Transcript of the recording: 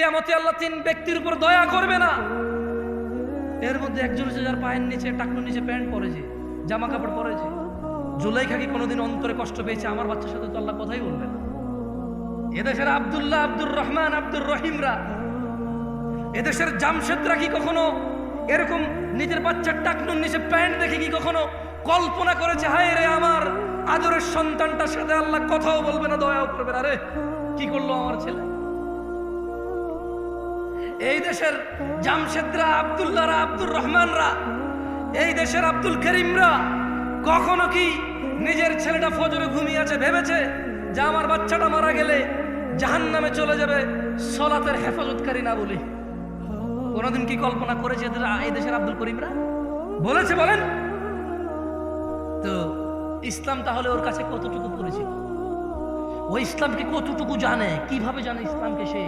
কিয়ামতে আল্লাহ তিন ব্যক্তির উপর দয়া করবে না। এর মধ্যে একজন হচ্ছে যার পায়ের নিচে টাকনুর নিচে প্যান্ট পরেছে, জামা কাপড় পরেছে। জুলাইখা কি কোনোদিন অন্তরে কষ্ট পেয়েছে? আমার বাচ্চার সাথে তো আল্লাহ কথাই বলবে না। এদেশের আব্দুল্লাহ, আব্দুর রহমান, আব্দুর রহিমরা, এদেশের জামশেদরা কি কখনো এরকম নিজের বাচ্চার টাকনুর নিচে প্যান্ট দেখে কি কখনো কল্পনা করেছে হায় রে আমার আদরের সন্তানটার সাথে আল্লাহ কথাও বলবে না, দয়াও করবে না, রে কি করলো আমার ছেলে? এই দেশের জামশেদরা, আব্দুল্লাহরা, আব্দুর রহমানরা, এই দেশের আব্দুল করিমরা কখনো কি নিজের ছেলেটা ফজরে ঘুমিয়ে আছে ভেবেছে যে আমার বাচ্চাটা মারা গেলে জাহান্নামে চলে যাবে সালাতের হেফাজতকারী না বলে? কোনদিন কি কল্পনা করেছে এই দেশের আব্দুল করিমরা? বলেছে? বলেন তো। ইসলাম তাহলে ওর কাছে কতটুকু পরিচিত? ও ইসলামকে কতটুকু জানে? কিভাবে জানে ইসলামকে সে?